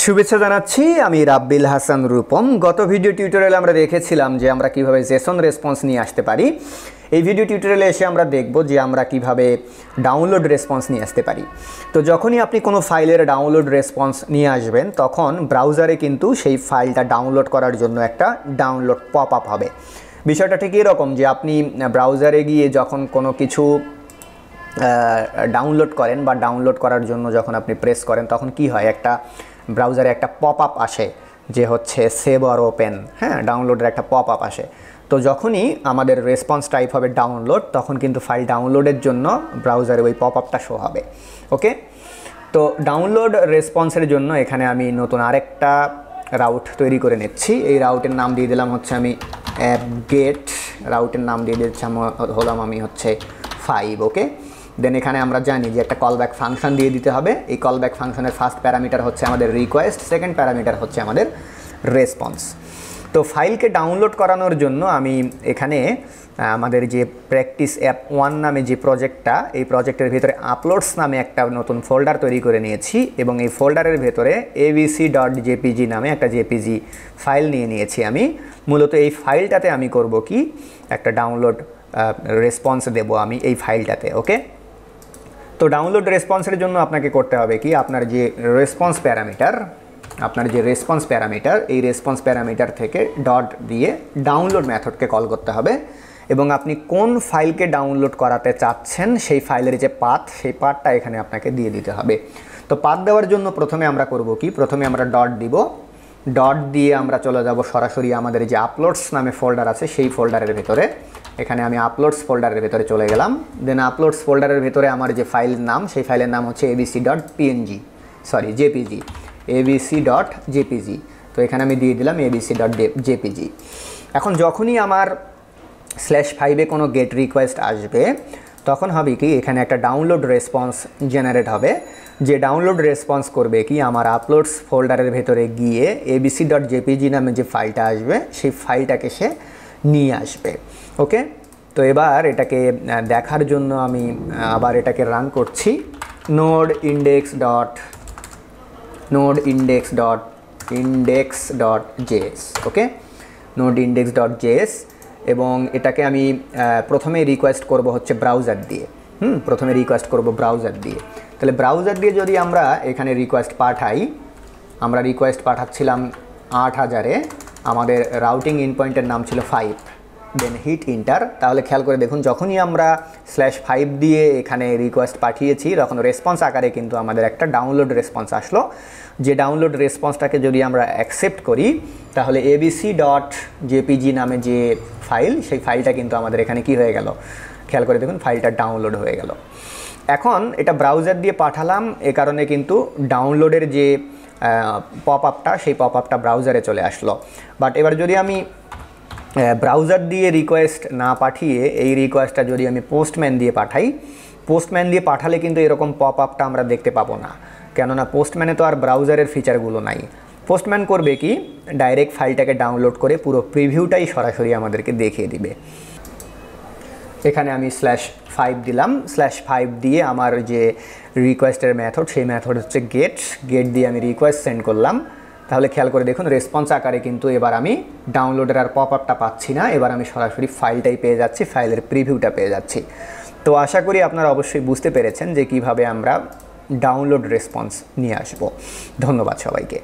শুভেচ্ছা জানাচ্ছি আমি রাব্বিল হাসান রূপম। গত ভিডিও টিউটোরিয়ালে আমরা দেখেছিলাম যে আমরা কিভাবে জেসন রেসপন্স নিয়ে আসতে পারি। এই ভিডিও টিউটোরিয়ালে এসে আমরা দেখব যে আমরা কিভাবে ডাউনলোড রেসপন্স নিয়ে আসতে পারি। তো যখনই আপনি কোনো ফাইলের ডাউনলোড রেসপন্স নিয়ে আসবেন তখন ব্রাউজারে কিন্তু সেই ফাইলটা ডাউনলোড করার জন্য একটা ডাউনলোড পপ আপ হবে। বিষয়টা ঠিক এরকম যে আপনি ব্রাউজারে গিয়ে যখন কোনো কিছু ডাউনলোড করেন বা ডাউনলোড করার জন্য যখন আপনি প্রেস করেন তখন কি হয়, একটা ব্রাউজারে একটা পপ আপ আসে যে হচ্ছে সেভ অর ওপেন, হ্যাঁ, ডাউনলোডের একটা পপ আপ আসে। তো যখনই আমাদের রেসপন্স টাইপ হবে ডাউনলোড তখন কিন্তু ফাইল ডাউনলোডের জন্য ব্রাউজারে ওই পপ আপটা শো হবে। ওকে, তো ডাউনলোড রেসপন্সের জন্য এখানে আমি নতুন আরেকটা রাউট তৈরি করে নিচ্ছি। এই রাউটের নাম দিয়ে দিলাম হচ্ছে আমি গেট, রাউটের নাম দিয়ে দিচ্ছি হলাম আমি হচ্ছে 5। ওকে, দেন এখানে আমরা জানি যে একটা কলব্যাক ফাংশন দিয়ে দিতে হবে। এই কলব্যাক ফাংশনের ফার্স্ট প্যারামিটার হচ্ছে আমাদের রিকোয়েস্ট, সেকেন্ড প্যারামিটার হচ্ছে আমাদের রেসপন্স। তো ফাইলকে ডাউনলোড করানোর জন্য আমি এখানে আমাদের যে প্র্যাকটিস অ্যাপ 1 নামে যে প্রজেক্টটা, এই প্রজেক্টের ভিতরে আপলোডস নামে একটা নতুন ফোল্ডার তৈরি করে নিয়েছি এবং এই ফোল্ডারের ভেতরে abc.jpg নামে একটা জেপিজি ফাইল নিয়ে নিয়েছি। আমি মূলত এই ফাইলটাতে আমি করব কি, একটা ডাউনলোড রেসপন্স দেব আমি এই ফাইলটাতে। ওকে, তো ডাউনলোড রেসপন্সের জন্য আপনাকে করতে হবে কি, আপনার যে রেসপন্স প্যারামিটার এই রেসপন্স প্যারামিটার থেকে ডট দিয়ে ডাউনলোড মেথডকে কল করতে হবে এবং আপনি কোন ফাইলকে ডাউনলোড করাতে চাচ্ছেন সেই ফাইলের যে পাথ, সেই পাথটা এখানে আপনাকে দিয়ে দিতে হবে। তো পাথ দেওয়ার জন্য প্রথমে আমরা করব কি, প্রথমে আমরা ডট দিব, ডট দিয়ে আমরা চলে যাব সরাসরি আমাদের যে আপলোডস নামে ফোল্ডার আছে সেই ফোল্ডারের ভেতরে। এখানে আমি আপলোডস ফোল্ডারের ভেতরে চলে গেলাম। দেন আপলোডস ফোল্ডারের ভেতরে আমার যে ফাইলের নাম, সেই ফাইলের নাম হচ্ছে abc.jpg। তো এখানে আমি দিয়ে দিলাম abc.jpg। এখন যখনই আমার /5-এ কোনো গেট রিকোয়েস্ট আসবে তখন হবে কি, এখানে একটা ডাউনলোড রেসপন্স জেনারেট হবে। যে ডাউনলোড রেসপন্স করবে কি, আমার আপলোডস ফোল্ডারের ভেতরে গিয়ে abc.jpg নামে যে ফাইলটা আসবে সেই ফাইলটাকে সে নিয়ে আসবে। ওকে, তো এবার এটাকে দেখার জন্য আমি আবার এটাকে রান করছি node.index.js। ওকে, node.index.js এবং এটাকে আমি প্রথমে রিকোয়েস্ট করব হচ্ছে ব্রাউজার দিয়ে। প্রথমে রিকোয়েস্ট করব ব্রাউজার দিয়ে। তাহলে ব্রাউজার দিয়ে যদি আমরা এখানে রিকোয়েস্ট পাঠাই, আমরা রিকোয়েস্ট পাঠাচ্ছিলাম 8000-এ, আমাদের রাউটিং ইনপয়েন্টের নাম ছিল 5, দেন হিট ইন্টার। তাহলে খেয়াল করে দেখুন, যখনই আমরা /5 দিয়ে এখানে রিকোয়েস্ট পাঠিয়েছি তখন রেসপন্স আকারে কিন্তু আমাদের একটা ডাউনলোড রেসপন্স আসলো। যে ডাউনলোড রেসপন্সটাকে যদি আমরা অ্যাকসেপ্ট করি তাহলে abc.jpg নামে যে ফাইল, সেই ফাইলটা কিন্তু আমাদের এখানে কি হয়ে গেল, খেয়াল করে দেখুন ফাইলটা ডাউনলোড হয়ে গেল। এখন এটা ব্রাউজার দিয়ে পাঠালাম, এ কারণে কিন্তু ডাউনলোডের যে পপ আপটা, সেই পপ আপটা ব্রাউজারে চলে আসলো। বাট এবার যদি আমি ব্রাউজার দিয়ে রিকোয়েস্ট না পাঠিয়ে এই রিকোয়েস্টটা যদি আমি পোস্টম্যান দিয়ে পাঠাই, পোস্টম্যান দিয়ে পাঠালে কিন্তু এরকম পপ আপটা আমরা দেখতে পাবো না, কেননা পোস্টম্যানে তো আর ব্রাউজারের ফিচারগুলো নাই। পোস্টম্যান করবে কি, ডাইরেক্ট ফাইলটাকে ডাউনলোড করে পুরো প্রিভিউটাই সরাসরি আমাদেরকে দেখিয়ে দিবে। এখানে আমি /5 দিলাম, /5 দিয়ে আমার যে রিকোয়েস্টের মেথড, সেই মেথড হচ্ছে গেট দিয়ে আমি রিকোয়েস্ট সেন্ড করলাম। তাহলে খেয়াল করে দেখুন রেসপন্স আকারে কিন্তু এবার আমি ডাউনলোডের আর পপ আপটা পাচ্ছি না, এবার আমি সরাসরি ফাইলটাই পেয়ে যাচ্ছি, ফাইলের প্রিভিউটা পেয়ে যাচ্ছি। তো আশা করি আপনারা অবশ্যই বুঝতে পেরেছেন যে কিভাবে আমরা ডাউনলোড রেসপন্স নিয়ে আসব। ধন্যবাদ সবাইকে।